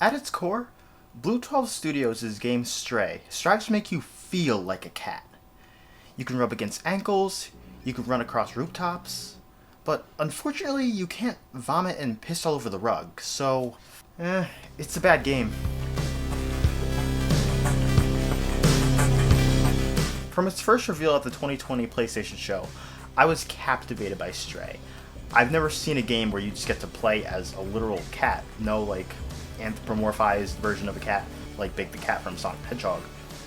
At its core, Blue 12 Studios' game Stray strives to make you feel like a cat. You can rub against ankles, you can run across rooftops, but unfortunately you can't vomit and piss all over the rug, so it's a bad game. From its first reveal at the 2020 PlayStation show, I was captivated by Stray. I've never seen a game where you just get to play as a literal cat, no like anthropomorphized version of a cat like Big the Cat from Sonic the Hedgehog.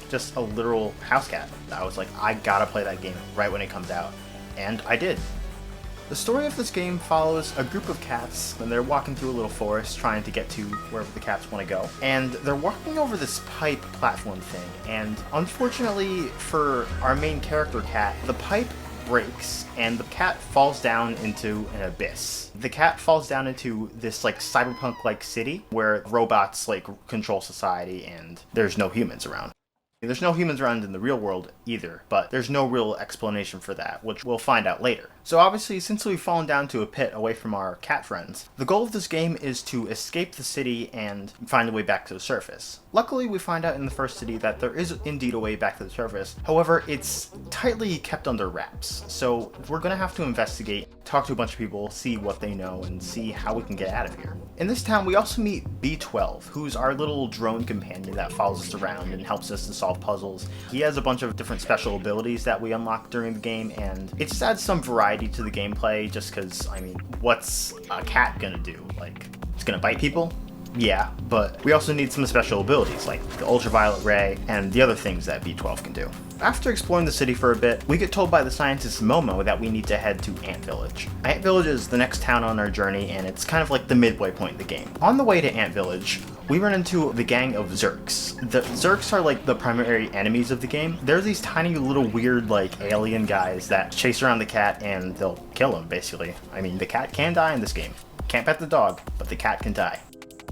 Just a literal house cat. I was like, I gotta play that game right when it comes out. And I did. The story of this game follows a group of cats when they're walking through a little forest trying to get to wherever the cats want to go. And they're walking over this pipe platform thing. And unfortunately for our main character cat, the pipe breaks and the cat falls down into an abyss. The cat falls down into this like cyberpunk-like city where robots like control society and there's no humans around. There's no humans around in the real world either, but there's no real explanation for that, which we'll find out later. So obviously, since we've fallen down to a pit away from our cat friends, the goal of this game is to escape the city and find a way back to the surface. Luckily, we find out in the first city that there is indeed a way back to the surface. However, it's tightly kept under wraps, so we're gonna have to investigate, talk to a bunch of people, see what they know, and see how we can get out of here. In this town, we also meet B12, who's our little drone companion that follows us around and helps us to solve puzzles. He has a bunch of different special abilities that we unlock during the game, and it just adds some variety to the gameplay, just because, I mean, what's a cat gonna do? Like, it's gonna bite people? Yeah, but we also need some special abilities, like the ultraviolet ray and the other things that B12 can do. After exploring the city for a bit, we get told by the scientist Momo that we need to head to Ant Village. Ant Village is the next town on our journey, and it's kind of like the midway point in the game. On the way to Ant Village, we run into the gang of Zurks. The Zurks are like the primary enemies of the game. They're these tiny little weird like alien guys that chase around the cat and they'll kill him basically. I mean, the cat can die in this game. Can't pet the dog, but the cat can die.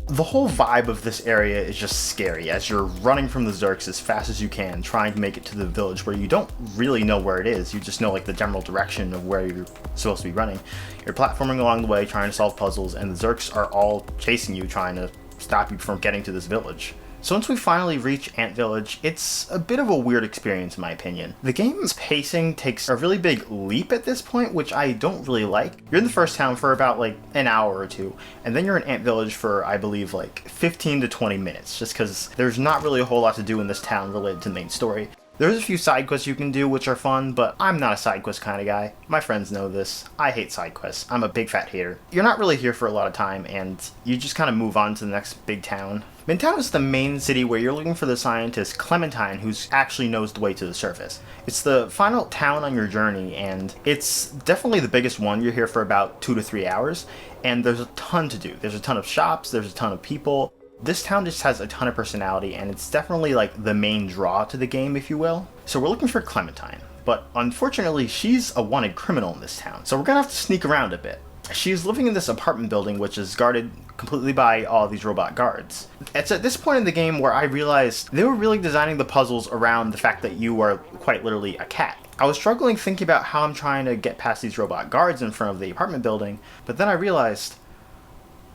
The whole vibe of this area is just scary as you're running from the Zurks as fast as you can, trying to make it to the village where you don't really know where it is. You just know like the general direction of where you're supposed to be running. You're platforming along the way, trying to solve puzzles, and the Zurks are all chasing you, trying to stop you from getting to this village. So once we finally reach Ant Village, it's a bit of a weird experience in my opinion. The game's pacing takes a really big leap at this point, which I don't really like. You're in the first town for about like an hour or two, and then you're in Ant Village for, I believe, like 15 to 20 minutes, just because there's not really a whole lot to do in this town related to the main story. There's a few side quests you can do which are fun, but I'm not a side quest kind of guy. My friends know this. I hate side quests. I'm a big fat hater. You're not really here for a lot of time, and you just kind of move on to the next big town. Midtown is the main city where you're looking for the scientist Clementine, who actually knows the way to the surface. It's the final town on your journey, and it's definitely the biggest one. You're here for about 2 to 3 hours, and there's a ton to do. There's a ton of shops, there's a ton of people. This town just has a ton of personality, and it's definitely like the main draw to the game, if you will. So we're looking for Clementine, but unfortunately she's a wanted criminal in this town, so we're gonna have to sneak around a bit. She's living in this apartment building which is guarded completely by all these robot guards. It's at this point in the game where I realized they were really designing the puzzles around the fact that you are quite literally a cat. I was struggling thinking about how I'm trying to get past these robot guards in front of the apartment building, but then I realized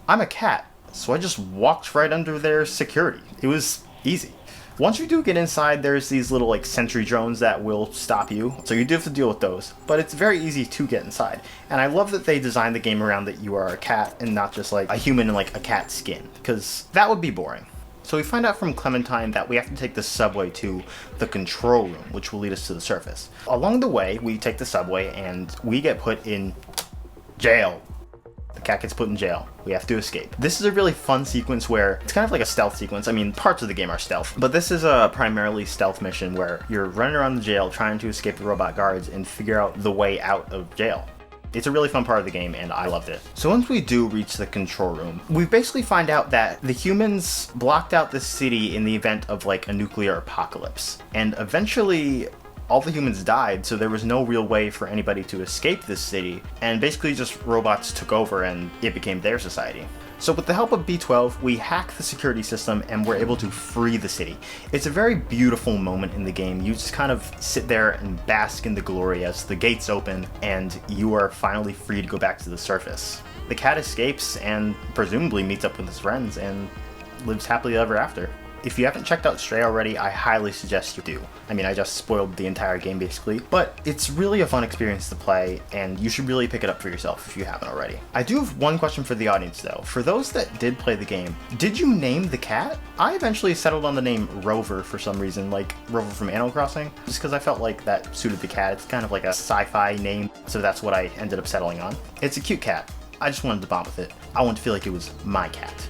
I'm a cat. So I just walked right under their security. It was easy. Once you do get inside, there's these little like sentry drones that will stop you, so you do have to deal with those, but it's very easy to get inside. And I love that they designed the game around that you are a cat and not just like a human in like a cat skin, because that would be boring. So we find out from Clementine that we have to take the subway to the control room, which will lead us to the surface. Along the way, we take the subway and we get put in jail. The cat gets put in jail. We have to escape. This is a really fun sequence where it's kind of like a stealth sequence. I mean, parts of the game are stealth, but this is a primarily stealth mission where you're running around the jail trying to escape the robot guards and figure out the way out of jail. It's a really fun part of the game, and I loved it. So once we do reach the control room, we basically find out that the humans blocked out the city in the event of like a nuclear apocalypse. And eventually, all the humans died, so there was no real way for anybody to escape this city, and basically just robots took over and it became their society. So with the help of B12, we hack the security system and we're able to free the city. It's a very beautiful moment in the game. You just kind of sit there and bask in the glory as the gates open and you are finally free to go back to the surface. The cat escapes and presumably meets up with his friends, and lives happily ever after. If you haven't checked out Stray already, I highly suggest you do. I mean, I just spoiled the entire game basically, but it's really a fun experience to play, and you should really pick it up for yourself if you haven't already. I do have one question for the audience though. For those that did play the game, did you name the cat? I eventually settled on the name Rover for some reason, like Rover from Animal Crossing, just because I felt like that suited the cat. It's kind of like a sci-fi name, so that's what I ended up settling on. It's a cute cat. I just wanted to bond with it. I wanted to feel like it was my cat.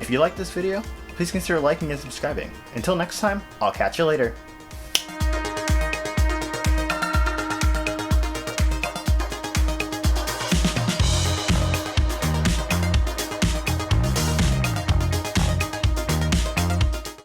If you liked this video, please consider liking and subscribing. Until next time, I'll catch you later.